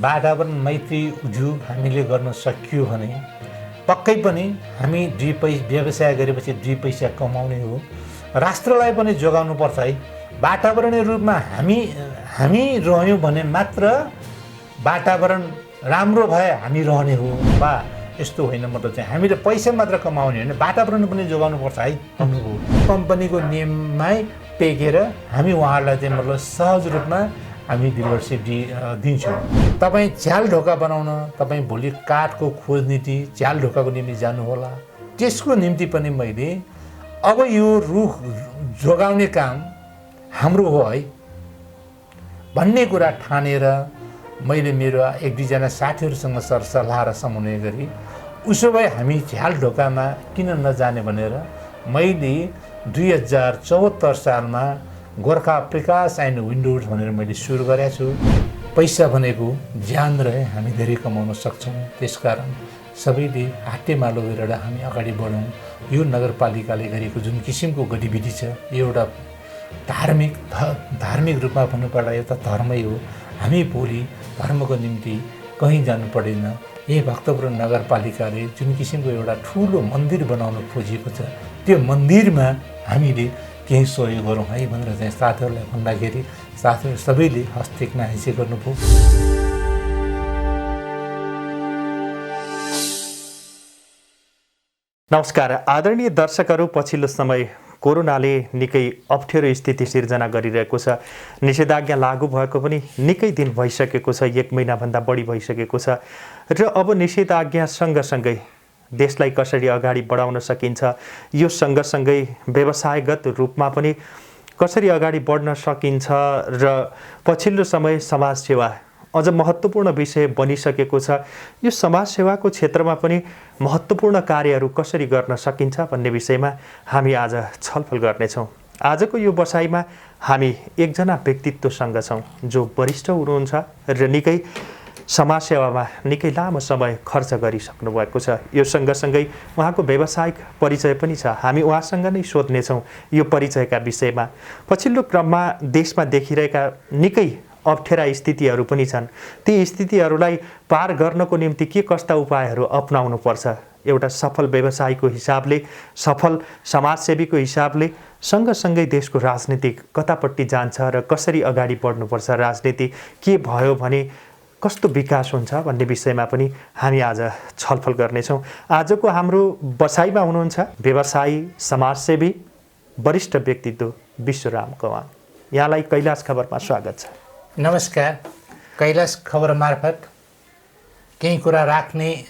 वातावरण मैत्री उद्योग हामीले गर्न सकियो भने पक्कै पनि हामी व्यवसाय गरेपछि 2 पैसा कमाउने हो। राष्ट्रलाई पनि जोगाउनु पर्छ है। वातावरणीय रूपमा हामी रह्यौँ भने मात्र वातावरण राम्रो भए हामी रहने हो वा यस्तो होइन। मतलब चाहिँ हामीले पैसा मात्र कमाउने होइन, वातावरण पनि जोगाउनु पर्छ है भन्नुभयो। कम्पनीको नियममै टेकेर हामी उहाँहरूलाई चाहिँ मतलब सहज रूपमा हामी डिलरसिप दिन्छौँ। तपाईँ झ्याल ढोका बनाउन, तपाईँ भोलि काठको खोज नीति झ्याल ढोकाको निम्ति जानुहोला। त्यसको निम्ति पनि मैले अब यो रुख जोगाउने काम हाम्रो हो है भन्ने कुरा ठानेर मैले मेरो 1-2 जना साथीहरूसँग सरसल्लाह र समन्वय गरी उसो भए हामी झ्याल ढोकामा किन नजाने भनेर मैले 2074 सालमा गोर्खा प्रकाश एन्ड विन्डोज भनेर मैले सुरु गरेको छु। पैसा भनेको ज्यान रहे हामी धेरै कमाउन सक्छौँ। त्यसकारण सबैले हातेमालो गरेर हामी अगाडि बढौँ। यो नगरपालिकाले गरेको जुन किसिमको गतिविधि छ यो एउटा धार्मिक रूपमा भन्नुपर्दा एउटा धर्मै हो। हामी भोलि धर्मको निम्ति कहीँ जानु पर्दैन। यही भक्तपुर नगरपालिकाले जुन किसिमको एउटा ठुलो मन्दिर बनाउन खोजेको छ त्यो मन्दिरमा हामीले केही सहयोग गरौँ है भनेर चाहिँ साथीहरूलाई भन्दाखेरि साथीहरू सबैले हस्तेक्न हाइसे गर्नुभयो। नमस्कार आदरणीय दर्शकहरू, पछिल्लो समय कोरोनाले निकै अप्ठ्यारो स्थिति सिर्जना गरिरहेको छ। निषेधाज्ञा लागू भएको पनि निकै दिन भइसकेको छ, 1 महिनाभन्दा बढी भइसकेको छ र अब निषेधाज्ञा सँगसँगै देशलाई कसरी अगाडि बढाउन सकिन्छ, यो सँगसँगै व्यवसायगत रूपमा पनि कसरी अगाडि बढ्न सकिन्छ र पछिल्लो समय समाजसेवा अझ महत्त्वपूर्ण विषय बनिसकेको छ। यो समाजसेवाको क्षेत्रमा पनि महत्त्वपूर्ण कार्यहरू कसरी गर्न सकिन्छ भन्ने विषयमा हामी आज छलफल गर्नेछौँ। आजको यो बसाइमा हामी एकजना व्यक्तित्वसँग छौँ जो वरिष्ठ हुनुहुन्छ र निकै समाजसेवामा निकै लामो समय खर्च गरिसक्नु भएको छ। यो सँगसँगै उहाँको व्यावसायिक परिचय पनि छ। हामी उहाँसँग नै सोध्नेछौँ यो परिचयका विषयमा। पछिल्लो क्रममा देशमा देखिरहेका निकै अप्ठ्यारा स्थितिहरू पनि छन्। ती स्थितिहरूलाई पार गर्नको निम्ति के कस्ता उपायहरू अपनाउनु पर्छ, एउटा सफल व्यवसायीको हिसाबले, सफल समाजसेवीको हिसाबले सँगसँगै देशको राजनीति कतापट्टि जान्छ र कसरी अगाडि बढ्नुपर्छ, राजनीति के भयो भने कस्तो विकास हुन्छ भन्ने विषयमा पनि हामी आज छलफल गर्नेछौँ। आजको हाम्रो बसाइमा हुनुहुन्छ व्यवसायी, समाजसेवी, वरिष्ठ व्यक्तित्व विश्वराम कवाङ। यहाँलाई कैलाश खबरमा स्वागत छ। नमस्कार। कैलाश खबर मार्फत केही कुरा राख्ने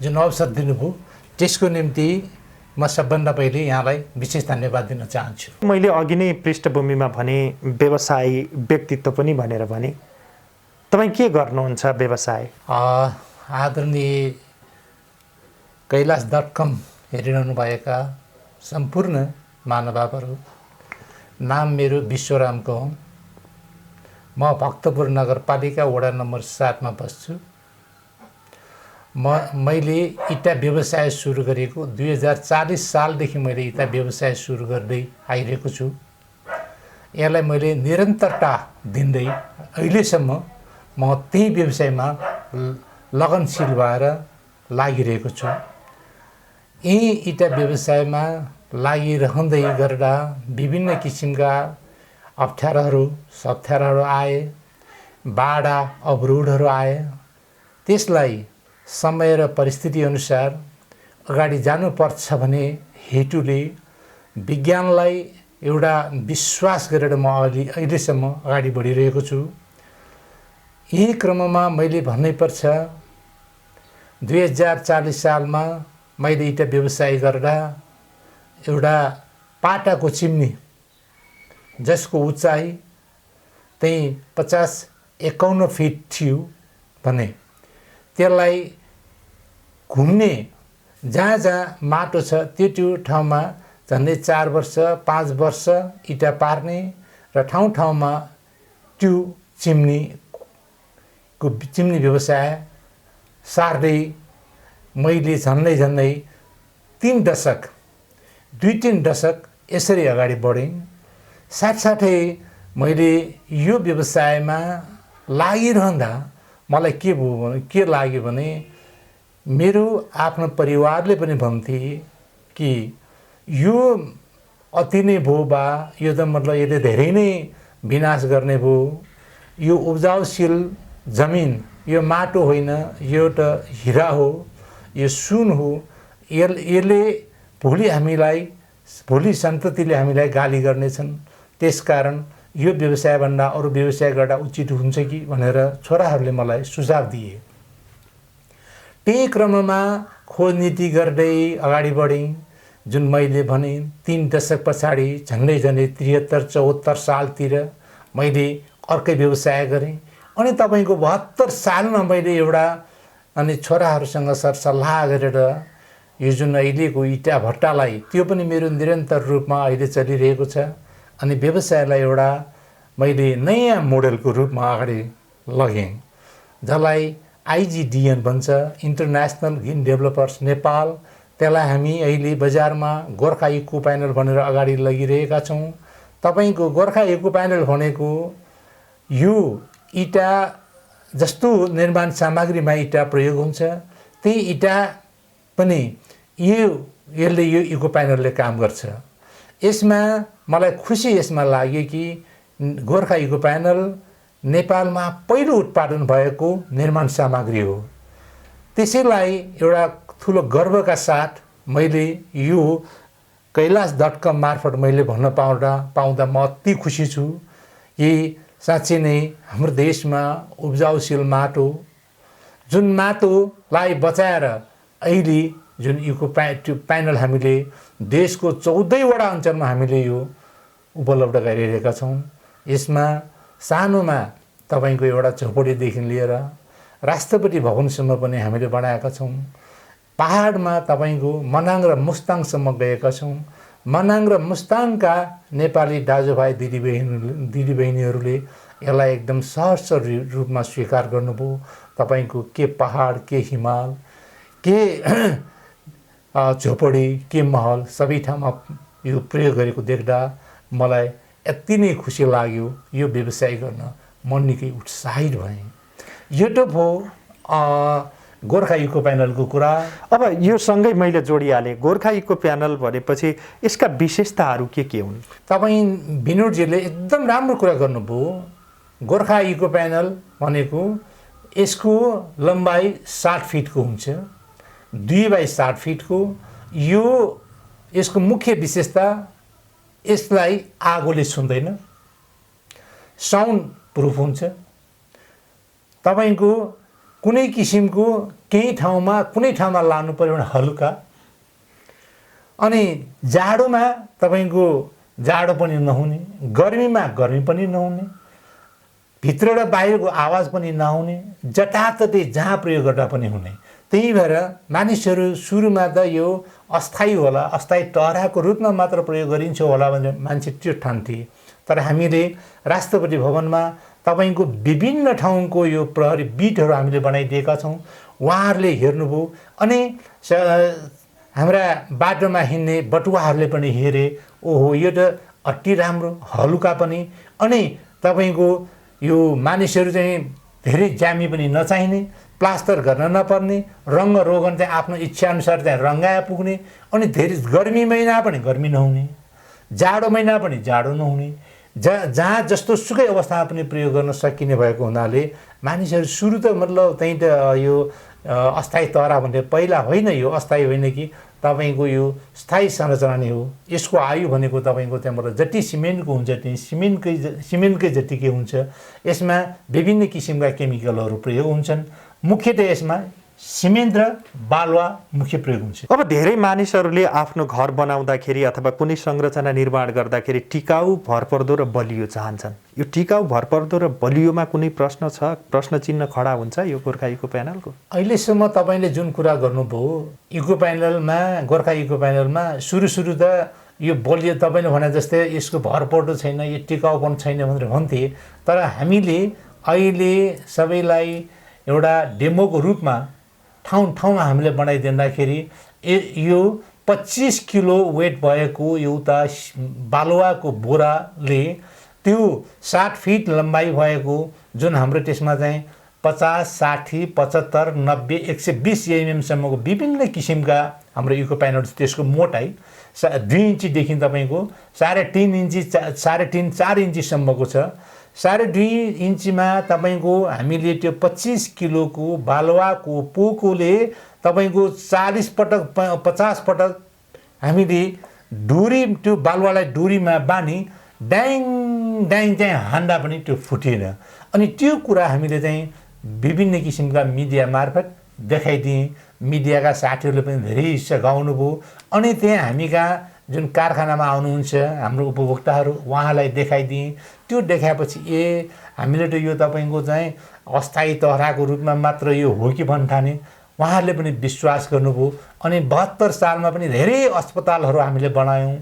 जुन अवसर दिनुभयो त्यसको निम्ति म सबभन्दा पहिले यहाँलाई विशेष धन्यवाद दिन चाहन्छु। मैले अघि नै पृष्ठभूमिमा भने व्यवसायी व्यक्तित्व पनि भनेर भने, तपाईँ के गर्नुहुन्छ व्यवसाय? आदरणीय कैलाश.com हेरिरहनु भएका सम्पूर्ण महानुभावहरू, नाम मेरो विश्वराम कवाङ। म भक्तपुर नगरपालिका वडा नम्बर 7 मा बस्छु। मैले इटा व्यवसाय सुरु गरेको 2040 सालदेखि मैले इटा व्यवसाय सुरु गर्दै आइरहेको छु। यसलाई मैले निरन्तरता दिँदै अहिलेसम्म म त्यही व्यवसायमा लगनशील भएर लागिरहेको छु। यही इटा व्यवसायमा लागिरहँदै गर्दा विभिन्न किसिमका अप्ठ्याराहरू आए, बाधा अवरोधहरू आए। त्यसलाई समय र परिस्थिति अनुसार अगाडि जानुपर्छ भने हेतुले विज्ञानलाई एउटा विश्वास गरेर म अहिलेसम्म अगाडि बढिरहेको छु। यही क्रममा मैले भन्नैपर्छ 2040 सालमा मैले इटा व्यवसाय गर्दा एउटा पाटाको चिम्नी जसको उचाइ त्यही 50-51 फिट थियो भने त्यसलाई घुम्ने जहाँ माटो छ त्यो ठाउँमा झन्डै 4 वर्ष 5 वर्ष इटा पार्ने र ठाउँमा त्यो चिम्नी व्यवसाय सार्दै मैले झन्डै 3 दशक 2-3 दशक यसरी अगाडि बढेँ। साथसाथै मैले यो व्यवसायमा लागिरहँदा मलाई के लाग्यो भने मेरो आफ्नो परिवारले पनि भन्थे कि यो अति नै भयो बा, यो त मतलब यसले धेरै नै विनाश गर्ने भयो, यो उब्जाउशील जमिन यो माटो होइन, यो त हिरा हो, यो सुन हो, यसले भोलि सन्ततिले हामीलाई गाली गर्नेछन्, त्यसकारण यो व्यवसायभन्दा अरू व्यवसाय गर्दा उचित हुन्छ कि भनेर छोराहरूले मलाई सुझाव दिए। त्यही क्रममा खोज नीति गर्दै अगाडि बढेँ। जुन मैले भने 3 दशक पछाडि झन्डै 73-74 सालतिर मैले अर्कै व्यवसाय गरेँ। अनि तपाईँको 72 सालमा मैले एउटा अनि छोराहरूसँग सरसल्लाह गरेर यो जुन अहिलेको इटा भट्टालाई, त्यो पनि मेरो निरन्तर रूपमा अहिले चलिरहेको छ, अनि व्यवसायलाई एउटा मैले नयाँ मोडलको रूपमा अगाडि लगेँ, जसलाई IGDN भन्छ, इन्टरनेसनल ग्रिन डेभलपर्स नेपाल। त्यसलाई हामी अहिले बजारमा गोर्खा इको प्यानल भनेर अगाडि लगिरहेका छौँ। तपाईँको गोर्खा इको प्यानल भनेको यो इटा जस्तो निर्माण सामग्रीमा इटा प्रयोग हुन्छ, त्यही इटा पनि यसले यो इको प्यानलले काम गर्छ। यसमा मलाई खुसी यसमा लाग्यो कि गोर्खा इको प्यानल नेपालमा पहिलो उत्पादन भएको निर्माण सामग्री हो। त्यसैलाई एउटा ठुलो गर्वका साथ मैले यो कैलाश.com मार्फत मैले भन्न पाउँदा म अति खुसी छु कि साँच्चै नै हाम्रो देशमा उब्जाउशील माटो, जुन माटोलाई बचाएर अहिले जुन इको प्यानल हामीले देशको 14 वटा अञ्चलमा हामीले यो उपलब्ध गरिरहेका छौँ। यसमा सानोमा तपाईँको एउटा झोपडीदेखि लिएर राष्ट्रपति भवनसम्म पनि हामीले बनाएका छौँ। पहाडमा तपाईँको मनाङ र मुस्ताङसम्म गएका छौँ। मनाङ र मुस्ताङका नेपाली दाजुभाइ दिदीबहिनीहरूले यसलाई एकदम सहज रूपमा स्वीकार गर्नुभयो। तपाईँको के पहाड, के हिमाल, के झोपडी, के महल, सबै ठाउँमा यो प्रयोग गरेको देख्दा मलाई यति नै खुसी लाग्यो। यो व्यवसाय गर्न म निकै उत्साहित भएँ। यो त भयो गोर्खा इको प्यानलको कुरा। अब यो सँगै मैले जोडिहालेँ, गोर्खा इको प्यानल भनेपछि यसका विशेषताहरू के हुन्? तपाईँ विनोदजीले एकदम राम्रो कुरा गर्नुभयो। गोर्खा इको प्यानल भनेको यसको लम्बाइ 60 फिटको हुन्छ, 2x60 फिटको। यसको मुख्य विशेषता यसलाई आगोले छुँदैन, साउन्ड प्रुफ हुन्छ। तपाईँको कुनै किसिमको कुनै ठाउँमा लानु पर्यो भने हलुका, अनि जाडोमा तपाईँको जाडो पनि नहुने, गर्मीमा गर्मी पनि नहुने, भित्र र बाहिरको आवाज पनि नहुने, जताततै जहाँ प्रयोग गर्दा पनि हुने। त्यही भएर मानिसहरू सुरुमा त यो अस्थायी होला, अस्थायी टहराको रूपमा मात्र प्रयोग गरिन्छ होला भनेर मान्छे त्यो ठान्थे। तर हामीले राष्ट्रपति भवनमा तपाईँको विभिन्न ठाउँको यो प्रहरी बिटहरू हामीले बनाइदिएका छौँ। उहाँहरूले हेर्नुभयो, अनि हाम्रा बाटोमा हिँड्ने बटुवाहरूले पनि हेरे, ओहो यो त अति राम्रो, हलुका पनि, अनि तपाईँको यो मानिसहरू चाहिँ धेरै ज्यामी पनि नचाहिने, प्लास्टर गर्न नपर्ने, रङ्ग रोगन चाहिँ आफ्नो इच्छाअनुसार चाहिँ रङ्गाए पुग्ने, अनि धेरै गर्मी महिना पनि गर्मी नहुने, जाडो महिना पनि जाडो नहुने, जहाँ जस्तो सुकै अवस्थामा पनि प्रयोग गर्न सकिने भएको हुनाले मानिसहरू सुरु त मतलब त्यही त यो अस्थायी तहरा भन्ने पहिला होइन, यो अस्थायी होइन कि तपाईँको यो स्थायी संरचना नै हो। यसको आयु भनेको तपाईँको त्यहाँबाट जति सिमेन्टको हुन्छ त्यही सिमेन्टकै जतिकै हुन्छ। यसमा विभिन्न किसिमका केमिकलहरू प्रयोग हुन्छन्। मुख्यतः यसमा सिमेन्ट र बालुवा मुख्य प्रयोग हुन्छ। अब धेरै मानिसहरूले आफ्नो घर बनाउँदाखेरि अथवा कुनै संरचना निर्माण गर्दाखेरि टिकाउ, भरपर्दो र बलियो चाहन्छन्। यो टिकाउ, भरपर्दो र बलियोमा कुनै प्रश्न छ, प्रश्न चिन्ह खडा हुन्छ यो गोर्खा इको प्यानलको? अहिलेसम्म तपाईँले जुन कुरा गर्नुभयो इको प्यानलमा, गोर्खा इको प्यानलमा सुरु त यो बलियो, तपाईँले भने जस्तै यसको भरपर्दो छैन, यो टिकाउपन छैन भनेर भन्थे। तर हामीले अहिले सबैलाई एउटा डेमोको रूपमा ठाउँमा हामीले बनाइदिँदाखेरि यो 25 किलो वेट भएको एउटा बालुवाको बोराले त्यो 60 फिट लम्बाइ भएको जुन हाम्रो त्यसमा चाहिँ 50, 60, 75, 90, 120 एमएमसम्मको विभिन्न किसिमका हाम्रो इको प्यानल त्यसको मोटाइ 2 इन्चीदेखि तपाईँको 3.5 इन्ची 3.5, 4 इन्चीसम्मको छ। 2.5 इन्चीमा तपाईँको हामीले त्यो 25 किलोको बालुवाको पोकोले तपाईँको 40 पटक 50 पटक हामीले डोरी त्यो बालुवालाई डोरीमा बानी ड्याङ ड्याङ चाहिँ हान्दा पनि त्यो फुटेन। अनि त्यो कुरा हामीले चाहिँ विभिन्न किसिमका मिडिया मार्फत देखाइदिएँ। मिडियाका साथीहरूले पनि धेरै हिस्सा गाउनुभयो। अनि त्यहाँ हामी कहाँ जुन कारखानामा आउनुहुन्छ हाम्रो उपभोक्ताहरू उहाँलाई देखाइदिएँ। त्यो देखाएपछि हामीले त यो तपाईँको चाहिँ अस्थायी तहराको रूपमा मात्र यो हो कि भन्ठाने उहाँहरूले पनि विश्वास गर्नुभयो। अनि 72 सालमा पनि धेरै अस्पतालहरू हामीले बनायौँ।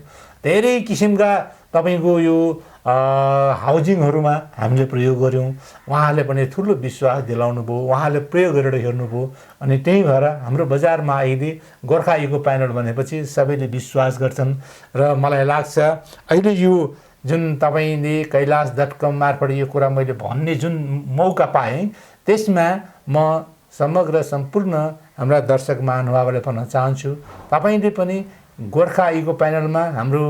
धेरै किसिमका तपाईँको यो हाउजिङहरूमा हामीले प्रयोग गऱ्यौँ। उहाँहरूले पनि ठुलो विश्वास दिलाउनु भयो। उहाँहरूले प्रयोग गरेर हेर्नुभयो। अनि त्यही भएर हाम्रो बजारमा अहिले गोर्खा इको प्यानल भनेपछि सबैले विश्वास गर्छन्। र मलाई लाग्छ अहिले यो जुन तपाईँले कैलाश.com मार्फत यो कुरा मैले भन्ने जुन मौका पाएँ त्यसमा म समग्र सम्पूर्ण हाम्रा दर्शक महानुभावलाई भन्न चाहन्छु तपाईँले पनि गोर्खा इको प्यानलमा हाम्रो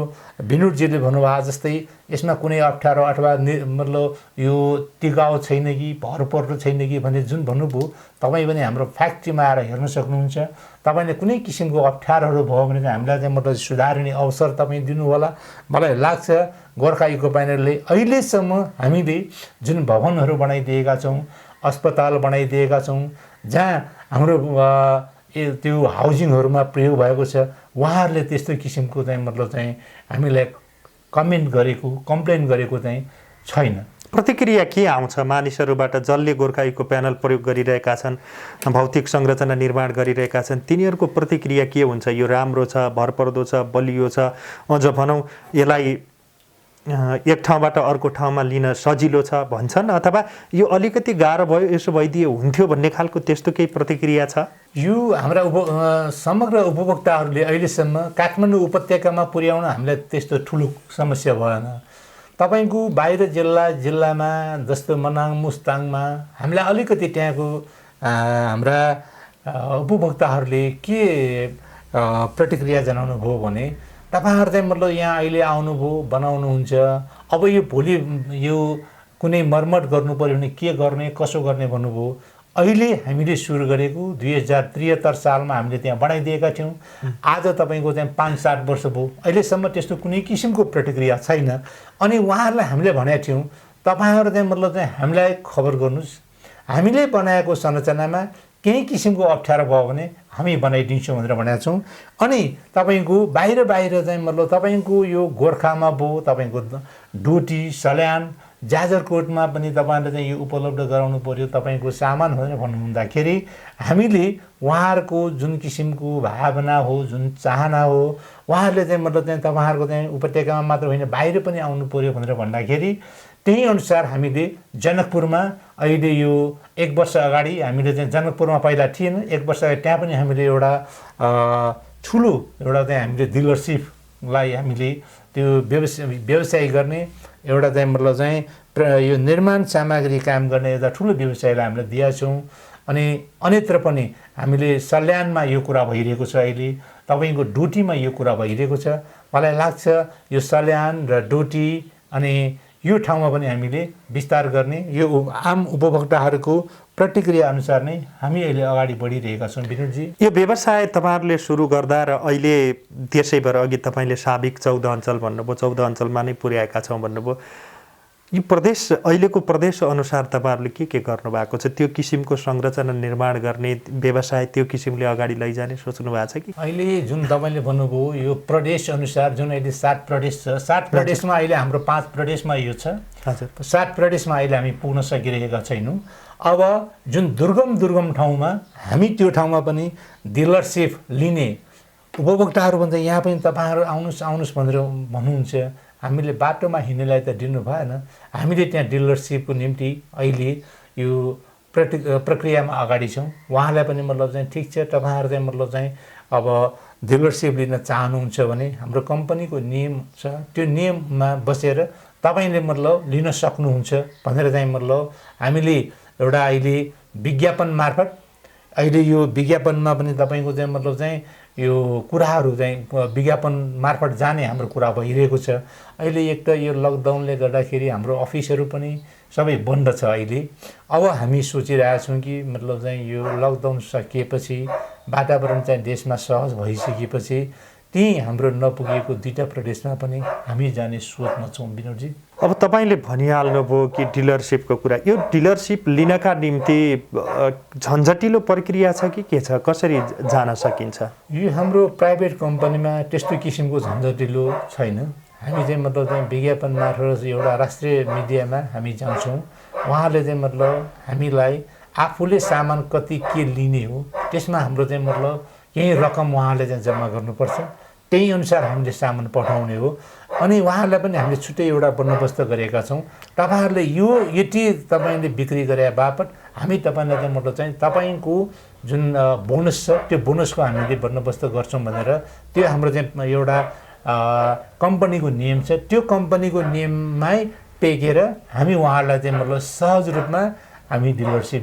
विनोदजीले भन्नुभयो जस्तै यसमा कुनै अप्ठ्यारो अथवा मतलब यो टिकाउ छैन कि भरपर्दो छैन कि भन्ने जुन भन्नुभयो तपाईँ पनि हाम्रो फ्याक्ट्रीमा आएर हेर्न सक्नुहुन्छ। तपाईँले कुनै किसिमको अप्ठ्यारोहरू भयो भने हामीलाई चाहिँ मतलब सुधार्ने अवसर तपाईँ दिनु होला। मलाई लाग्छ गोर्खा इको प्यानलले अहिलेसम्म हामीले जुन भवनहरू बनाइदिएका छौँ, अस्पताल बनाइदिएका छौँ, जहाँ हाम्रो त्यो हाउजिङहरूमा प्रयोग भएको छ उहाँहरूले त्यस्तो किसिमको चाहिँ मतलब चाहिँ हामीलाई कमेन्ट गरेको कम्प्लेन गरेको चाहिँ छैन। प्रतिक्रिया के आउँछ मानिसहरूबाट जसले गोर्खा इको प्यानल प्रयोग गरिरहेका छन्, भौतिक संरचना निर्माण गरिरहेका छन्, तिनीहरूको प्रतिक्रिया के हुन्छ? यो राम्रो छ, भरपर्दो छ, बलियो छ, अझ भनौँ यसलाई एक ठाउँबाट अर्को ठाउँमा लिन सजिलो छ भन्छन्, अथवा यो अलिकति गाह्रो भयो यसो भइदिए हुन्थ्यो भन्ने खालको त्यस्तो केही प्रतिक्रिया छ? यो हाम्रा समग्र उपभोक्ताहरूले अहिलेसम्म काठमाडौँ उपत्यकामा पुर्याउन हामीलाई त्यस्तो ठुलो समस्या भएन। तपाईँको बाहिर जिल्लामा जस्तो मनाङ मुस्ताङमा हामीलाई अलिकति त्यहाँको हाम्रा उपभोक्ताहरूले के प्रतिक्रिया जनाउनु भयो भने तपाईँहरू चाहिँ मतलब यहाँ अहिले आउनुभयो बनाउनुहुन्छ, अब यो भोलि यो कुनै मर्मत गर्नु पर्यो भने के गर्ने कसो गर्ने भन्नुभयो। अहिले हामीले सुरु गरेको 2073 सालमा हामीले त्यहाँ बनाइदिएका थियौँ। आज तपाईँको चाहिँ 5-7 वर्ष भयो, अहिलेसम्म त्यस्तो कुनै किसिमको प्रतिक्रिया छैन। अनि उहाँहरूलाई हामीले भनेका थियौँ तपाईँहरू चाहिँ मतलब चाहिँ हामीलाई खबर गर्नुहोस्, हामीले बनाएको संरचनामा केही किसिमको अप्ठ्यारो भयो भने हामी बनाइदिन्छौँ भनेर भनेका छौँ। अनि तपाईँको बाहिर चाहिँ मतलब तपाईँको यो गोर्खामा भयो, तपाईँको डोटी सल्यान जाजरकोटमा पनि तपाईँहरूले चाहिँ यो उपलब्ध गराउनु पर्यो तपाईँको सामान भनेर भन्नुहुँदाखेरि हामीले उहाँहरूको जुन किसिमको भावना हो, जुन चाहना हो, उहाँहरूले चाहिँ मतलब चाहिँ तपाईँहरूको चाहिँ उपत्यकामा मात्र होइन बाहिर पनि आउनु पर्यो भनेर भन्दाखेरि त्यही अनुसार हामीले जनकपुरमा अहिले यो 1 वर्ष अगाडि हामीले चाहिँ जनकपुरमा पहिला थिएन, 1 वर्ष अगाडि त्यहाँ पनि हामीले एउटा ठुलो एउटा चाहिँ हामीले डिलरसिपलाई हामीले त्यो व्यवसाय गर्ने एउटा चाहिँ मतलब चाहिँ यो निर्माण सामग्री काम गर्ने एउटा ठुलो व्यवसायलाई हामीले दिएका छौँ। अनि अन्यत्र पनि हामीले सल्यानमा यो कुरा भइरहेको छ, अहिले तपाईँको डोटीमा यो कुरा भइरहेको छ। मलाई लाग्छ यो सल्यान र डोटी अनि यो ठाउँमा पनि हामीले विस्तार गर्ने यो आम उपभोक्ताहरूको प्रतिक्रिया अनुसार नै हामी अहिले अगाडि बढिरहेका छौँ। विनोदजी, यो व्यवसाय तपाईँहरूले सुरु गर्दा र अहिले त्यसैभर अघि तपाईँले साबिक 14 अञ्चल भन्नुभयो, 14 अञ्चलमा नै पुर्याएका छौँ भन्नुभयो। यो प्रदेश अहिलेको प्रदेश अनुसार तपाईँहरूले के गर्नुभएको छ? त्यो किसिमको संरचना निर्माण गर्ने व्यवसाय त्यो किसिमले अगाडि लैजाने सोच्नु भएको छ कि? अहिले जुन तपाईँले भन्नुभयो यो प्रदेश अनुसार जुन अहिले 7 प्रदेश छ, 7 प्रदेशमा अहिले हाम्रो 5 प्रदेशमा यो छ। हजुर, 7 प्रदेशमा अहिले हामी पुग्न सकिरहेका छैनौँ। अब जुन दुर्गम ठाउँमा हामी त्यो ठाउँमा पनि डिलरसिप लिने उपभोक्ताहरू भन्छ यहाँ पनि तपाईँहरू आउनुहोस् भनेर भन्नुहुन्छ। हामीले बाटोमा हिँड्नेलाई त दिनु भएन, हामीले त्यहाँ डिलरसिपको निम्ति अहिले यो प्रक्रियामा अगाडि छौँ। उहाँलाई पनि मतलब चाहिँ ठिक छ तपाईँहरू चाहिँ मतलब चाहिँ अब डिलरसिप लिन चाहनुहुन्छ भने हाम्रो कम्पनीको नियम छ, त्यो नियममा बसेर तपाईँले मतलब लिन सक्नुहुन्छ भनेर चाहिँ मतलब हामीले एउटा अहिले विज्ञापन मार्फत अहिले यो विज्ञापनमा पनि तपाईँको चाहिँ मतलब चाहिँ यो कुराहरू चाहिँ विज्ञापन मार्फत जाने हाम्रो कुरा भइरहेको छ। अहिले एक त यो लकडाउनले गर्दाखेरि हाम्रो अफिसहरू पनि सबै बन्द छ। अहिले अब हामी सोचिरहेछौँ कि मतलब चाहिँ यो लकडाउन सकिएपछि वातावरण चाहिँ देशमा सहज भइसकेपछि त्यही हाम्रो नपुगेको दुईटा प्रदेशमा पनि हामी जाने सोचमा छौँ विनोदजी। अब तपाईँले भनिहाल्नुभयो कि डिलरसिपको कुरा, यो डिलरसिप लिनका निम्ति झन्झटिलो प्रक्रिया छ कि के छ, कसरी जान सकिन्छ? यो हाम्रो प्राइभेट कम्पनीमा त्यस्तो किसिमको झन्झटिलो छैन। हामी चाहिँ मतलब चाहिँ विज्ञापन मार्फत एउटा राष्ट्रिय मिडियामा हामी जान्छौँ, उहाँले चाहिँ मतलब हामीलाई आफूले सामान कति के लिने हो त्यसमा हाम्रो चाहिँ मतलब केही रकम उहाँले चाहिँ जम्मा गर्नुपर्छ, त्यही अनुसार हामीले सामान पठाउने हो। अनि उहाँहरूलाई पनि हामीले छुट्टै एउटा बन्दोबस्त गरेका छौँ। तपाईँहरूले यो यति तपाईँले बिक्री गरे बापत हामी तपाईँलाई चाहिँ मतलब चाहिँ तपाईँको जुन बोनस छ त्यो बोनसको हामीले बन्दोबस्त गर्छौँ भनेर त्यो हाम्रो चाहिँ एउटा कम्पनीको नियम छ। त्यो कम्पनीको नियममै टेकेर हामी उहाँहरूलाई चाहिँ मतलब सहज रूपमा हामी डिलरसिप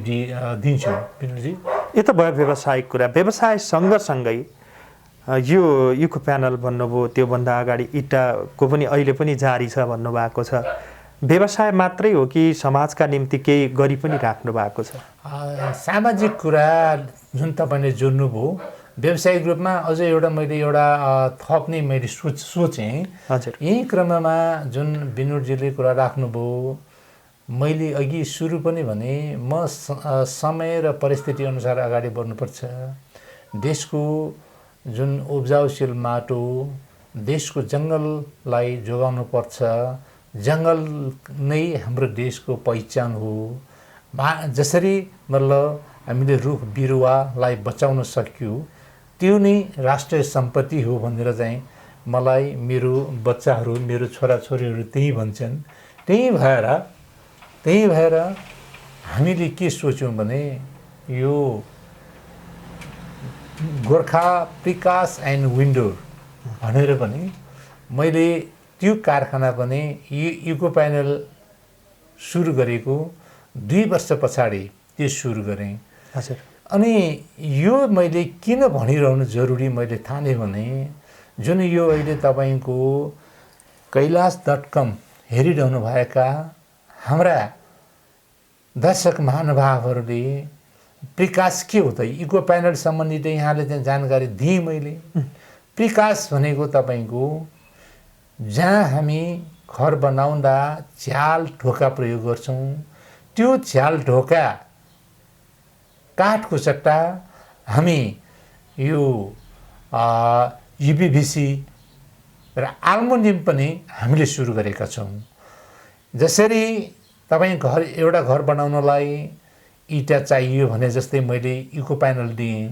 दिन्छौँ विनोदजी। यो त भयो व्यावसायिक कुरा। व्यवसाय सँगसँगै यो इको प्यानल भन्नुभयो, त्योभन्दा अगाडि इँटाको पनि अहिले पनि जारी छ भन्नुभएको छ। व्यवसाय मात्रै हो कि समाजका निम्ति केही गरी पनि राख्नु भएको छ? सामाजिक कुरा जुन तपाईँले जोड्नुभयो, व्यावसायिक रूपमा अझै एउटा मैले एउटा थप्ने मैले सोचेँ। हजुर, यही क्रममा जुन विनोदजीले कुरा राख्नुभयो, मैले अघि सुरु पनि भने म समय र परिस्थिति अनुसार अगाडि बढ्नुपर्छ। देशको जुन उब्जाउशील माटो, देशको जङ्गललाई जोगाउनु पर्छ। जङ्गल नै हाम्रो देशको पहिचान हो। जसरी मतलब हामीले रुख बिरुवालाई बचाउन सक्यौँ त्यो नै राष्ट्रिय सम्पत्ति हो भनेर चाहिँ मलाई मेरो बच्चाहरू, मेरो छोराछोरीहरू त्यही भन्छन्। त्यही भएर हामीले के सोच्यौँ भने यो गोर्खा प्रिकास्ट एन्ड विन्डोर भनेर पनि मैले त्यो कारखाना पनि इको प्यानल सुरु गरेको 2 वर्ष पछाडि त्यो सुरु गरेँ। हजुर। अनि यो मैले किन भनिरहनु जरुरी मैले ठाने भने जुन यो अहिले तपाईँको कैलाश.com हेरिरहनु भएका हाम्रा दर्शक महानुभावहरूले प्रिकास्ट के हो त, इको प्यानल सम्बन्धी त यहाँले चाहिँ जानकारी दिएँ मैले। प्रिकास्ट भनेको तपाईँको जहाँ हामी घर बनाउँदा झ्याल ढोका प्रयोग गर्छौँ, त्यो झ्याल ढोका काठको सट्टा हामी यो युपिभिसी र एल्युमिनियम पनि हामीले सुरु गरेका छौँ। जसरी तपाईँ एउटा घर बनाउनलाई इँटा चाहियो भने जस्तै मैले इको प्यानल दिएँ,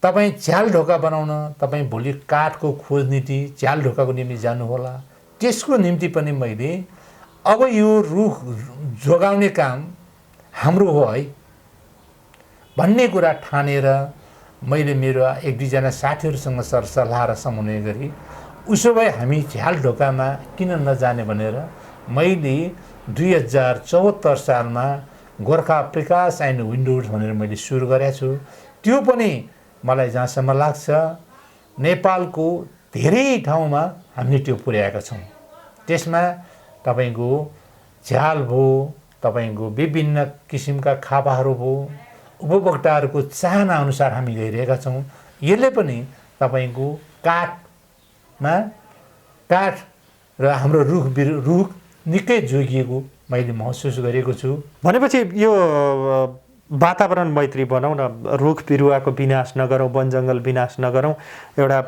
तपाईँ झ्याल ढोका बनाउन तपाईँ भोलि काठको खोज नीति झ्याल ढोकाको निम्ति जानुहोला। त्यसको निम्ति पनि मैले अब यो रुख जोगाउने काम हाम्रो हो है भन्ने कुरा ठानेर मैले मेरो 1-2जना साथीहरूसँग सरसल्लाह र समन्वय गरी उसो भए हामी झ्याल ढोकामा किन नजाने भनेर मैले 2074 सालमा गोर्खा प्रिकास्ट एन्ड विन्डोज भनेर मैले सुरु गरेको छु। त्यो पनि मलाई जहाँसम्म लाग्छ नेपालको धेरै ठाउँमा हामीले त्यो पुर्याएका छौँ। त्यसमा तपाईँको झ्याल भयो, तपाईँको विभिन्न किसिमका खापाहरू भयो, उपभोक्ताहरूको चाहना अनुसार हामी गइरहेका छौँ। यसले पनि तपाईँको काठ र हाम्रो रुख निकै जोगिएको मैले महसुस गरेको छु। भनेपछि यो वातावरण मैत्री बनाऊ न, रुख बिरुवाको विनाश नगरौँ, वन जङ्गल विनाश नगरौँ, एउटा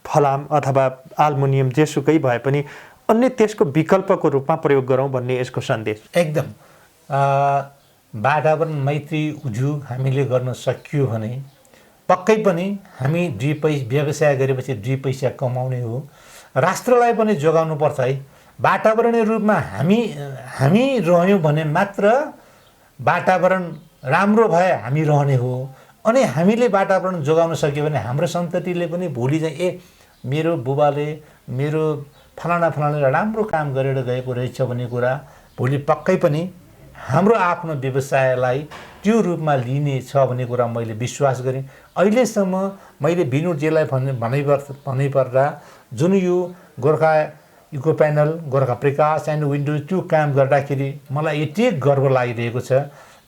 फलाम अथवा एल्युमिनियम जेसुकै भए पनि अन्य त्यसको विकल्पको रूपमा प्रयोग गरौँ भन्ने यसको सन्देश। एकदम वातावरण मैत्री उद्योग हामीले गर्न सकियो भने पक्कै पनि हामी व्यवसाय गरेपछि 2 पैसा कमाउने हो। राष्ट्रलाई पनि जोगाउनु पर्छ है। वातावरणीय रूपमा हामी रह्यौँ भने मात्र वातावरण राम्रो भए हामी रहने हो। अनि हामीले वातावरण जोगाउन सक्यो भने हाम्रो सन्ततिले पनि भोलि चाहिँ मेरो बुबाले मेरो फलाना राम्रो काम गरेर गएको रहेछ भन्ने कुरा भोलि पक्कै पनि हाम्रो आफ्नो व्यवसायलाई त्यो रूपमा लिने छ भन्ने कुरा मैले विश्वास गरेँ। अहिलेसम्म मैले विनोदजीलाई भन्नै पर्दा जुन यो Gorkha eco panel, Gorkha Prakash and windows त्यो काम गर्दाखेरि मलाई यति गर्व लागिरहेको छ।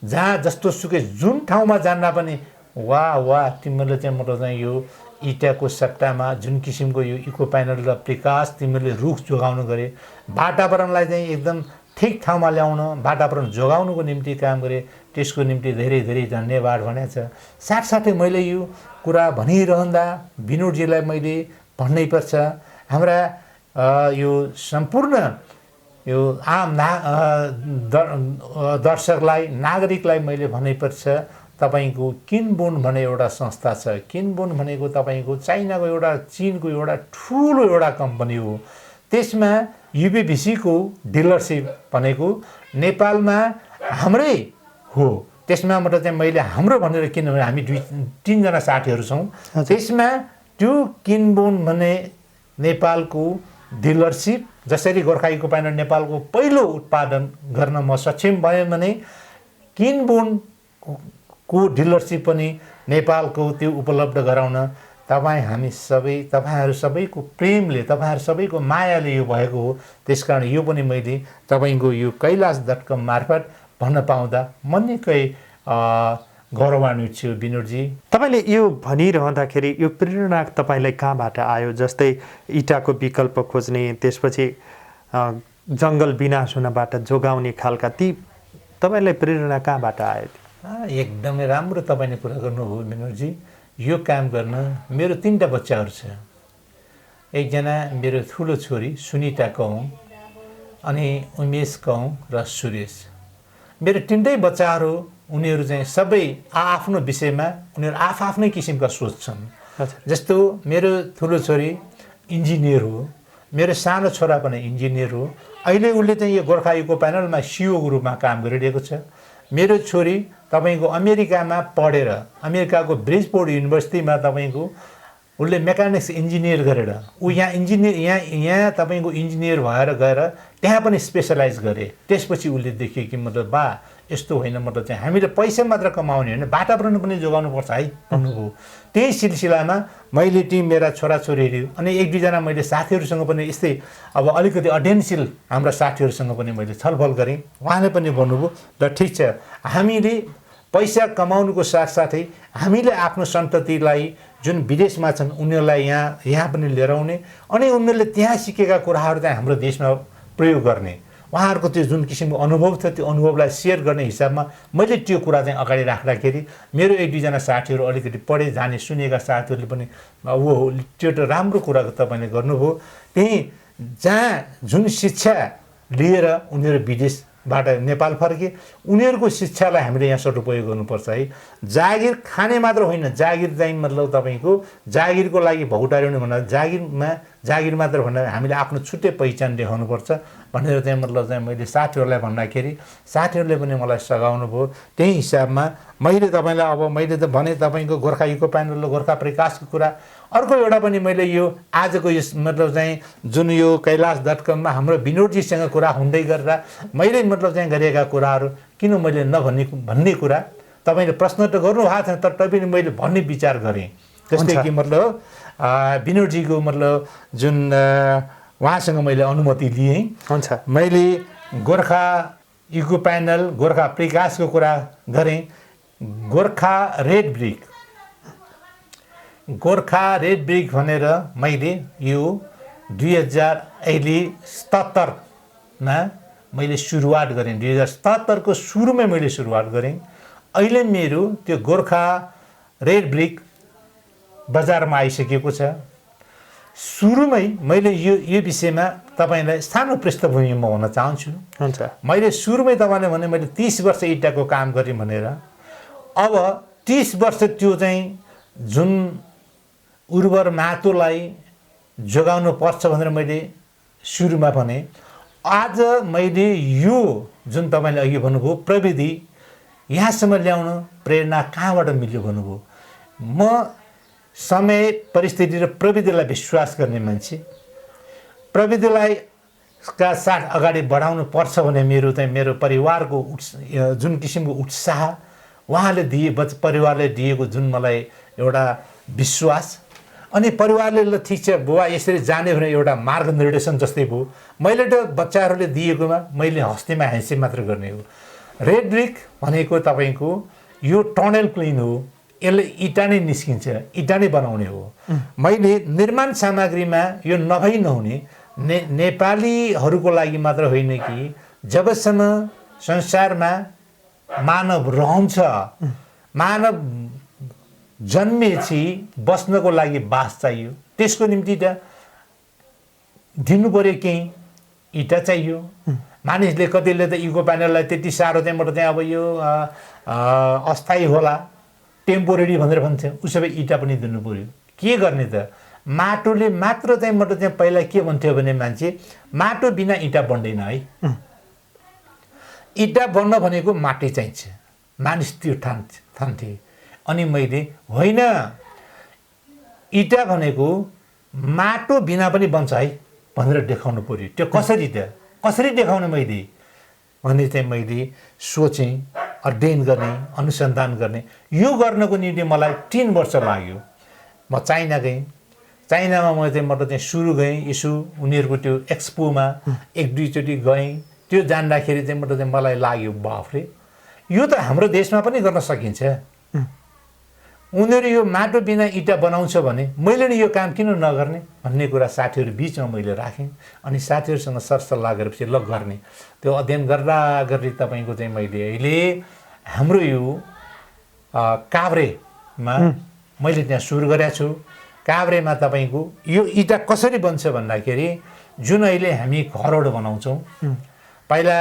जहाँ जस्तो सुकै जुन ठाउँमा जान्दा पनि वाह तिमीहरूले चाहिँ मतलब चाहिँ यो इँटाको सट्टामा जुन किसिमको यो इको प्यानल र प्रकाश तिमीहरूले रुख जोगाउनु गरे, वातावरणलाई चाहिँ एकदम ठिक ठाउँमा ल्याउन, वातावरण जोगाउनुको निम्ति काम गरे, त्यसको निम्ति धेरै धेरै धन्यवाद भनेको छ। साथसाथै मैले यो कुरा भनिरहँदा विनोदजीलाई मैले भन्नै पर्छ, हाम्रा यो सम्पूर्ण यो आम दर्शकलाई, नागरिकलाई मैले भन्नै पर्छ, तपाईँको किनबोन भन्ने एउटा संस्था छ। किनबोन भनेको तपाईँको चाइनाको एउटा, चीनको एउटा ठुलो एउटा कम्पनी हो। त्यसमा युपिभिसीको डिलरसिप भनेको नेपालमा हाम्रै हो। त्यसमा मतलब चाहिँ मैले हाम्रो भनेर, किनभने हामी 2-3 साथीहरू छौँ। त्यसमा त्यो किनबोन भन्ने नेपालको डिलरसिप, जसरी गोर्खा इको प्यानल नेपालको पहिलो उत्पादन गर्न म सक्षम भएँ भने किनबोनको डिलरसिप पनि नेपालको त्यो उपलब्ध गराउन हामी सबै, तपाईँहरू सबैको प्रेमले, तपाईँहरू सबैको मायाले यो भएको हो। त्यसकारण यो पनि मैले तपाईँको यो कैलाश.com मार्फत भन्न पाउँदा म निकै गौरवान्वित छु विनोदजी। तपाईँले यो भनिरहँदाखेरि यो प्रेरणा तपाईँलाई कहाँबाट आयो? जस्तै इँटाको विकल्प खोज्ने, त्यसपछि जङ्गल विनाश हुनबाट जोगाउने खालका ती तपाईँलाई प्रेरणा कहाँबाट आयो? एकदमै राम्रो तपाईँले कुरा गर्नुभयो विनोदजी। यो काम गर्न मेरो 3टा बच्चाहरू छ। एकजना मेरो ठुलो छोरी सुनिता कौँ, अनि उमेश कौँ र सुरेश। मेरो 3टै बच्चाहरू, उनीहरू चाहिँ सबै आफ्नो विषयमा उनीहरू आफ्नै किसिमका सोच छन्। जस्तो मेरो ठुलो छोरी इन्जिनियर हो, मेरो सानो छोरा पनि इन्जिनियर हो। अहिले उसले चाहिँ यो गोर्खा इको प्यानलमा सिओको रूपमा काम गरिरहेको छ। मेरो छोरी तपाईँको अमेरिकामा पढेर, अमेरिकाको ब्रिजपोर्ट युनिभर्सिटीमा तपाईँको उसले मेकानिक्स इन्जिनियर गरेर ऊ यहाँ तपाईँको इन्जिनियर भएर गएर त्यहाँ पनि स्पेसलाइज गरे। त्यसपछि उसले देख्यो कि मतलब यस्तो होइन, मतलब चाहिँ हामीले पैसा मात्र कमाउने होइन, वातावरण पनि जोगाउनुपर्छ है भन्नुभयो। त्यही सिलसिलामा मैले ती मेरा छोराछोरीहरू अनि 1-2जना मैले साथीहरूसँग पनि यस्तै अब अलिकति अध्ययनशील हाम्रा साथीहरूसँग पनि मैले छलफल गरेँ। उहाँले पनि भन्नुभयो ल ठिक छ, हामीले पैसा कमाउनुको साथसाथै हामीले आफ्नो सन्ततिलाई जुन विदेशमा छन् उनीहरूलाई यहाँ पनि लिएर आउने, अनि उनीहरूले त्यहाँ सिकेका कुराहरू चाहिँ हाम्रो देशमा प्रयोग गर्ने, उहाँहरूको त्यो जुन किसिमको अनुभव छ त्यो अनुभवलाई सेयर गर्ने हिसाबमा मैले त्यो कुरा चाहिँ अगाडि राख्दाखेरि मेरो 1-2जना साथीहरू अलिकति पढे जाने सुनेका साथीहरूले पनि त्यो त राम्रो कुरा तपाईँले गर्नुभयो। त्यही जहाँ जुन शिक्षा लिएर उनीहरू विदेशबाट नेपाल फर्के, उनीहरूको शिक्षालाई हामीले यहाँ सदुपयोग गर्नुपर्छ है। जागिर खाने मात्र होइन, जागिर चाहिँ मतलब तपाईँको जागिरको लागि भौटारिनु भन्दा जागिर मात्र भन्दा हामीले आफ्नो छुट्टै पहिचान देखाउनुपर्छ भनेर चाहिँ मतलब चाहिँ मैले साथीहरूलाई भन्दाखेरि साथीहरूले पनि मलाई सघाउनु भयो। त्यही हिसाबमा मैले तपाईँलाई अब मैले त भने तपाईँको गोर्खा इको प्यानल र गोर्खा प्रकाशको कुरा। अर्को एउटा पनि मैले यो आजको यो मतलब चाहिँ जुन यो कैलाश.com हाम्रो विनोदजीसँग कुरा हुँदै गरेर मैले मतलब चाहिँ गरेका कुराहरू किन मैले भन्ने कुरा तपाईँले प्रश्न त गर्नुभएको छैन, तर तैपनि मैले भन्ने विचार गरेँ। जस्तै कि मतलब विनोदजीको मतलब जुन उहाँसँग मैले अनुमति लिएँ। हुन्छ, मैले गोर्खा इको प्यानल, गोर्खा प्रकाशको कुरा गरेँ। गोर्खा रेड ब्रिक भनेर मैले यो 2077मा मैले सुरुवात गरेँ। 2077को सुरुमै मैले सुरुवात गरेँ। अहिले मेरो त्यो गोर्खा रेड ब्रिक बजारमा आइसकेको छ। सुरुमै मैले यो विषयमा तपाईँलाई सानो पृष्ठभूमि म भन्न चाहन्छु। हुन्छ, मैले सुरुमै तपाईँले भने मैले 30 वर्ष इँटाको काम गरेँ भनेर। अब 30 वर्ष त्यो चाहिँ जुन उर्वर माटोलाई जोगाउनु पर्छ भनेर मैले सुरुमा भने, आज मैले यो जुन तपाईँले अघि भन्नुभयो प्रविधि यहाँसम्म ल्याउन प्रेरणा कहाँबाट मिल्यो भन्नुभयो। म समय परिस्थिति र प्रविधिलाई विश्वास गर्ने मान्छे, प्रविधिलाई का साथ अगाडि बढाउनु पर्छ भने मेरो परिवारको जुन किसिमको उत्साह उहाँले परिवारले दिएको जुन मलाई एउटा विश्वास अनि परिवारले ल ठिक छ बुवा यसरी जाने भने एउटा मार्गनिर्देशन जस्तै भयो। मैले त बच्चाहरूले दिएकोमा मैले हस्तीमा हाँसी मात्र गर्ने हो। रेड ब्रिक भनेको तपाईँको यो टनल क्लिन हो, यसले इँटा नै निस्किन्छ, इँटा नै बनाउने हो। मैले निर्माण सामग्रीमा यो नभई नहुने नेपालीहरूको लागि मात्र होइन कि जबसम्म संसारमा मानव रहन्छ, मानव जन्मेपछि बस्नको लागि बास चाहियो, त्यसको निम्ति त दिनु पर्यो केही इँटा चाहियो। मानिसले कतिले त इको प्यानललाई त्यति साह्रो त्यहाँबाट चाहिँ अब यो अस्थायी होला टेम्पोरेरी भनेर भन्छ, उसो भए इँटा पनि दिनु पर्यो। के गर्ने त माटोले मात्र त्यहाँबाट चाहिँ पहिला के भन्थ्यो भने मान्छे माटो बिना इँटा बन्दैन है, इँटा बन्न भनेको माटी चाहिन्छ, मानिस त्यो ठान्थे। अनि मैले होइन इँटा भनेको माटो बिना पनि बन्छ है भनेर देखाउनु पर्यो। त्यो कसरी देखाउने मैले भने चाहिँ मैले सोचेँ, अध्ययन गर्ने, अनुसन्धान गर्ने। यो गर्नको निम्ति मलाई 3 वर्ष लाग्यो। म चाइना गएँ, चाइनामा म चाहिँ सुरु गएँ, यसो उनीहरूको त्यो एक्सपोमा 1-2 चोटि गएँ। त्यो जान्दाखेरि चाहिँ मलाई लाग्यो बाफरे यो त हाम्रो देशमा पनि गर्न सकिन्छ। उनीहरू यो माटो बिना इँटा बनाउँछ भने मैले नि यो काम किन नगर्ने भन्ने कुरा साथीहरू बिचमा मैले राखेँ। अनि साथीहरूसँग सरसल्लाह गरेपछि ल गर्ने। त्यो अध्ययन गर्दा गर्दै तपाईँको चाहिँ मैले अहिले हाम्रो यो काभ्रेमा मैले त्यहाँ सुरु गरेको छु। काभ्रेमा तपाईँको यो इँटा कसरी बन्छ भन्दाखेरि जुन अहिले हामी घरहरू बनाउँछौँ, पहिला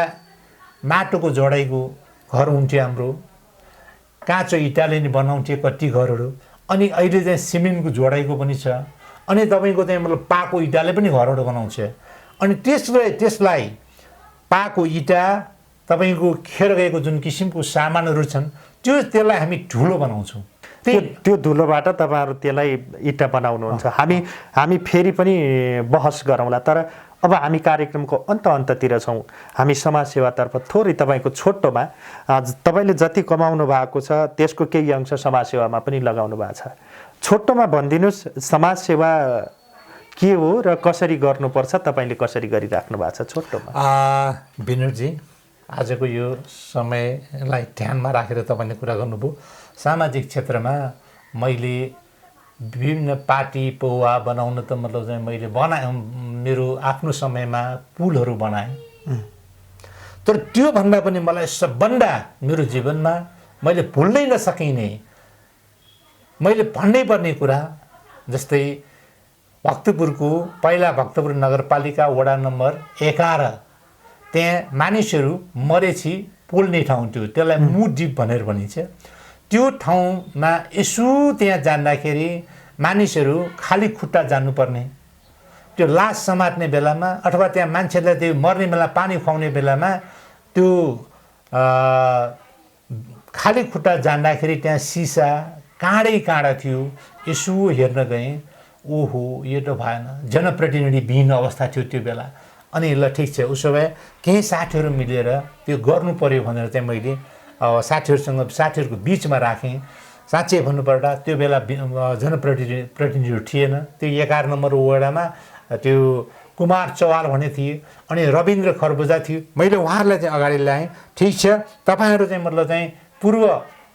माटोको जोडाइको घर हुन्थ्यो हाम्रो, काँचो इँटाले नि बनाउँथे कति घरहरू। अनि अहिले चाहिँ सिमेन्टको जोडाइको पनि छ। अनि तपाईँको चाहिँ मतलब पाको इँटाले पनि घरहरू बनाउँछ। अनि त्यसलाई पाको इँटा तपाईँको खेर गएको जुन किसिमको सामानहरू छन् त्यसलाई हामी धुलो बनाउँछौँ। त्यो धुलोबाट तपाईँहरू त्यसलाई इँटा बनाउनुहुन्छ। हामी फेरि पनि बहस गरौँला, तर अब हामी कार्यक्रमको अन्ततिर छौँ। हामी समाजसेवातर्फ थोरै तपाईँको छोटोमा तपाईँले जति कमाउनु भएको छ त्यसको केही अंश समाजसेवामा पनि लगाउनु भएको छ। छोटोमा भनिदिनुहोस् समाजसेवा के हो र कसरी गर्नुपर्छ, तपाईँले कसरी गरिराख्नु भएको छ छोटोमा? विनोदजी, आजको यो समयलाई ध्यानमा राखेर तपाईँले कुरा गर्नुभयो। सामाजिक क्षेत्रमा मैले विभिन्न पार्टी पौवा बनाउन त मतलब चाहिँ मैले मेरो आफ्नो समयमा पुलहरू बनाएँ। तर त्योभन्दा पनि मलाई सबभन्दा मेरो जीवनमा मैले भुल्नै नसकिने मैले भन्नै पर्ने कुरा, जस्तै पहिला भक्तपुर नगरपालिका वडा नम्बर 11 त्यहाँ मानिसहरू मरेपछि पोल्ने ठाउँ थियो, त्यसलाई मुडिप भनेर भनिन्छ। त्यो ठाउँमा यसो त्यहाँ जाँदाखेरि मानिसहरू खाली खुट्टा जानुपर्ने, त्यो लास समात्ने बेलामा अथवा त्यहाँ मान्छेलाई त्यो मर्ने बेला पानी खुवाउने बेलामा त्यो खाली खुट्टा जाँदाखेरि त्यहाँ सिसा काँडा थियो। यसो हेर्न गएँ, ओहो यो त भएन, जनप्रतिनिधिविहीन अवस्था थियो त्यो बेला। अनि ल ठिक छ, उसो भए केही साथीहरू मिलेर त्यो गर्नु पर्यो भनेर चाहिँ मैले साथीहरूको बिचमा राखेँ। साँच्चै भन्नुपर्दा त्यो बेला जनप्रतिनिधिहरू थिएन। त्यो 11 नम्बर वडामा त्यो कुमार चौहान भन्ने थिए, अनि रविन्द्र खरबुजा थियो। मैले उहाँहरूलाई चाहिँ अगाडि ल्याएँ। ठिक छ, तपाईँहरू चाहिँ मतलब चाहिँ पूर्व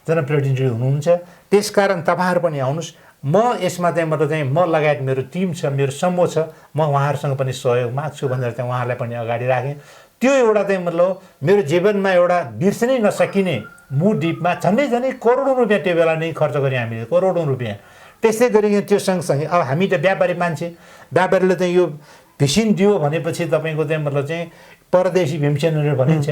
जनप्रतिनिधि हुनुहुन्छ, त्यसकारण तपाईँहरू पनि आउनुहोस्। म यसमा चाहिँ मतलब चाहिँ म लगायत मेरो टिम छ, मेरो समूह छ, म उहाँहरूसँग पनि सहयोग माग्छु भनेर चाहिँ उहाँहरूलाई पनि अगाडि राखेँ। त्यो एउटा चाहिँ मतलब मेरो जीवनमा एउटा बिर्सनै नसकिने मुडिपमा झन्डै करोडौँ रुपियाँ त्यो बेला नै खर्च गऱ्यौँ हामीले, करोडौँ रुपियाँ। त्यसै गरी त्यो सँगसँगै अब हामी त व्यापारी मान्छे, व्यापारीले चाहिँ यो भिसिन दियो भनेपछि तपाईँको चाहिँ मतलब चाहिँ परदेशी भीमसेनहरू भनिन्छ।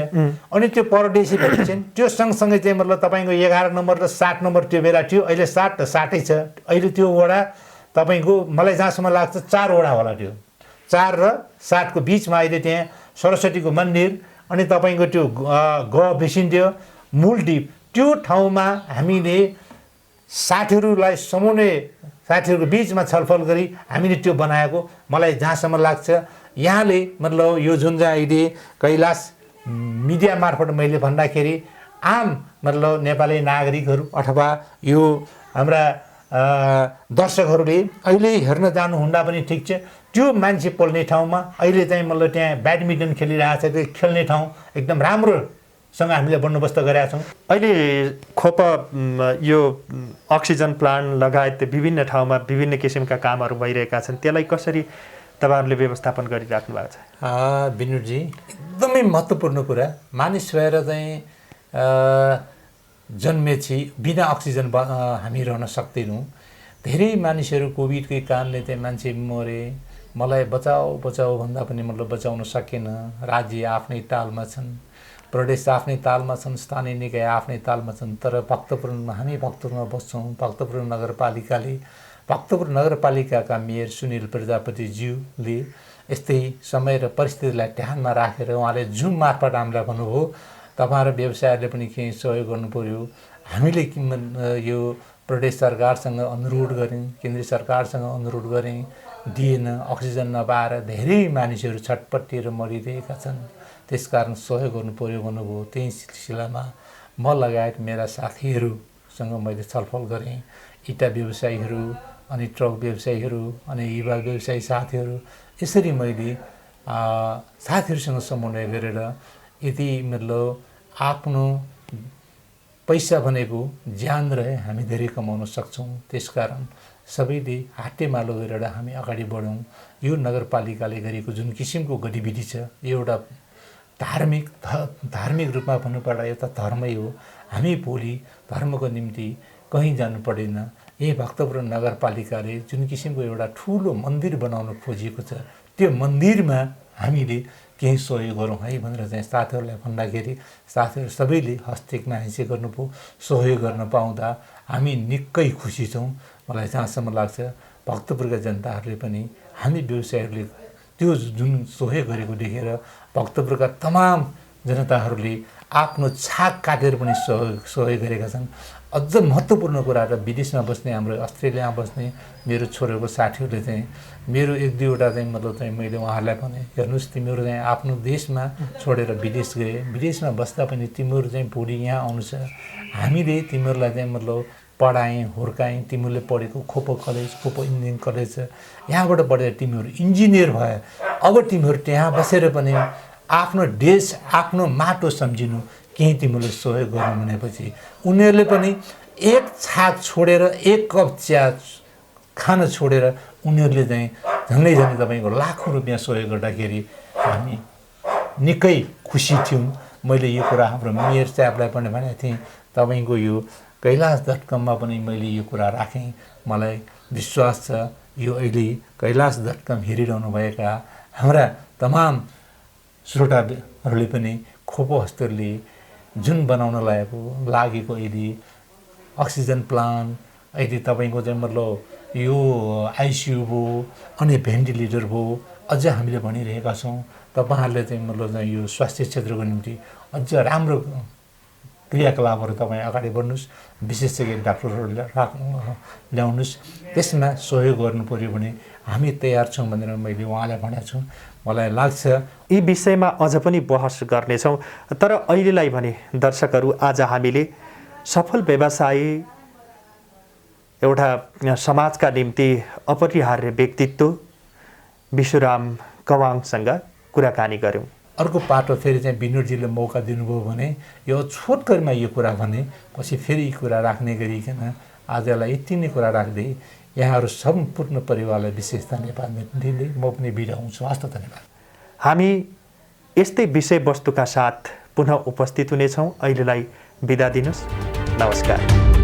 अनि त्यो परदेशी भीमसेन त्यो सँगसँगै चाहिँ मतलब तपाईँको 11 नम्बर र 7 नम्बर त्यो बेला थियो। अहिले 7 छ। अहिले त्यो वडा तपाईँको मलाई जहाँसम्म लाग्छ 4 वडा होला। त्यो 4 र 7 को बिचमा अहिले त्यहाँ सरस्वतीको मन्दिर अनि तपाईँको त्यो भिसिन थियो मूलदीप। त्यो ठाउँमा हामीले साथीहरूको बिचमा छलफल गरी हामीले त्यो बनाएको। मलाई जहाँसम्म लाग्छ यहाँले मतलब यो जुन चाहिँ अहिले कैलाश मिडिया मार्फत मैले भन्दाखेरि आम मतलब नेपाली नागरिकहरू अथवा यो हाम्रा दर्शकहरूले अहिले हेर्न जानुहुँदा पनि ठिक छ, त्यो मान्छे पल्ने ठाउँमा अहिले चाहिँ मतलब त्यहाँ ब्याडमिन्टन खेलिरहेको छ, त्यो खेल्ने ठाउँ एकदम राम्रोसँग हामीले बन्दोबस्त गरेका छौँ। अहिले खोप यो अक्सिजन प्लान्ट लगायत विभिन्न ठाउँमा विभिन्न किसिमका कामहरू भइरहेका छन्, त्यसलाई कसरी तपाईँहरूले व्यवस्थापन गरिराख्नु भएको छ? विनुजी, एकदमै महत्त्वपूर्ण कुरा, मानिस भएर चाहिँ जन्मेपछि बिना अक्सिजन हामी रहन सक्दैनौँ। धेरै मानिसहरू कोभिडकै कारणले चाहिँ मान्छे मरे, मलाई बचाऊ बचाऊ भन्दा पनि मतलब बचाउन सकेन। राज्य आफ्नै तालमा छन्, प्रदेश आफ्नै तालमा छन्, स्थानीय निकाय आफ्नै तालमा छन्। तर भक्तपुरमा हामी भक्तपुरमा बस्छौँ। भक्तपुर नगरपालिकाका मेयर सुनिल प्रजापतिज्यूले यस्तै समय र परिस्थितिलाई ध्यानमा राखेर उहाँले जुम मार्फत हामीलाई भन्नुभयो, तपाईँहरू व्यवसायहरूले पनि केही सहयोग गर्नु पर्यो। हामीले यो प्रदेश सरकारसँग अनुरोध गऱ्यौँ, केन्द्रीय सरकारसँग अनुरोध गरेँ, दिएन। अक्सिजन नपाएर धेरै मानिसहरू छटपटिएर मरिरहेका छन्, त्यसकारण सहयोग गर्नु पर्यो भन्नुभयो। त्यही सिलसिलामा म लगायत मेरा साथीहरूसँग मैले छलफल गरेँ। इटा व्यवसायीहरू अनि ट्रक व्यवसायीहरू अनि युवा व्यवसायी साथीहरू, यसरी मैले साथीहरूसँग समन्वय गरेर यदि मतलब आफ्नो पैसा भनेको ज्यान रहे हामी धेरै कमाउन सक्छौँ। त्यसकारण सबैले हातेमालो गरेर हामी अगाडि बढौँ। यो नगरपालिकाले गरेको जुन किसिमको गतिविधि छ, यो एउटा धार्मिक रूपमा भन्नुपर्दा एउटा धर्मै हो। हामी भोलि धर्मको निम्ति कहीँ जानु पर्दैन। यही भक्तपुर नगरपालिकाले जुन किसिमको एउटा ठुलो मन्दिर बनाउन खोजिएको छ, त्यो मन्दिरमा हामीले केही सहयोग गरौँ है भनेर चाहिँ साथीहरूलाई भन्दाखेरि साथीहरू सबैले हस्तेकमा हैसे गर्नुभयो। सहयोग गर्न पाउँदा हामी निकै खुसी छौँ। मलाई जहाँसम्म लाग्छ भक्तपुरका जनताहरूले पनि हामी व्यवसायीहरूले त्यो जुन सहयोग गरेको देखेर भक्तपुरका तमाम जनताहरूले आफ्नो छाक काटेर पनि सहयोग गरेका छन्। अझ महत्त्वपूर्ण कुरा र विदेशमा बस्ने हाम्रो अस्ट्रेलियामा बस्ने मेरो छोराको साथीहरूले चाहिँ मेरो एक दुईवटा चाहिँ मतलब चाहिँ मैले उहाँहरूलाई भने, हेर्नुहोस् तिमीहरू चाहिँ आफ्नो देशमा छोडेर विदेश गए, विदेशमा बस्दा पनि तिमीहरू चाहिँ भोलि यहाँ आउनु छ, हामीले तिमीहरूलाई चाहिँ मतलब पढाएँ हुर्काएँ। तिमीहरूले पढेको खोपो इन्जिनियरिङ कलेज छ, यहाँबाट पढेर तिमीहरू इन्जिनियर भए। अब तिमीहरू त्यहाँ बसेर पनि आफ्नो देश आफ्नो माटो सम्झिनु, केही तिमीहरूले सहयोग गर्नु भनेपछि उनीहरूले पनि एक छाक छोडेर एक कप चिया खान छोडेर उनीहरूले चाहिँ झन्डै तपाईँको लाखौँ रुपियाँ सहयोग गर्दाखेरि हामी निकै खुसी थियौँ। मैले यो कुरा हाम्रो मेयर साहबलाई पनि भनेको थिएँ, तपाईँको यो कैलाश.com पनि मैले यो कुरा राखेँ। मलाई विश्वास छ यो अहिले कैलाश.com हेरिरहनुभएका हाम्रा तमाम श्रोताहरूले पनि खोपो हस्तले जुन बनाउन लागेको अहिले अक्सिजन प्लान्ट, अहिले तपाईँको चाहिँ मतलब यो आइसियु भयो अनि भेन्टिलेटर भयो, अझ हामीले भनिरहेका छौँ तपाईँहरूले चाहिँ मतलब चाहिँ यो स्वास्थ्य क्षेत्रको निम्ति अझ राम्रो क्रियाकलापहरू तपाईँ अगाडि बढ्नुहोस्, विशेषज्ञ डाक्टरहरू ल्याउनुहोस्, त्यसमा सहयोग गर्नु पर्यो भने हामी तयार छौँ भनेर मैले उहाँलाई भनेको छु। मलाई लाग्छ यी विषयमा अझ पनि बहस गर्नेछौँ। तर अहिलेलाई भने दर्शकहरू, आज हामीले सफल व्यवसायी एउटा समाजका निम्ति अपरिहार्य व्यक्तित्व विश्वराम कवाङसँग कुराकानी गऱ्यौँ। अर्को पाटो फेरि चाहिँ विनोदजीले मौका दिनुभयो भने यो छोटकरीमा यो कुरा भने पछि फेरि यी कुरा राख्ने गरिकन आजलाई यति नै कुरा राख्दै यहाँहरू सम्पूर्ण परिवारलाई विशेष धन्यवाद दिँदै म पनि बिदा हुन्छु। हस्त धन्यवाद। हामी यस्तै विषयवस्तुका साथ पुनः उपस्थित हुनेछौँ। अहिलेलाई बिदा दिनुहोस्। नमस्कार।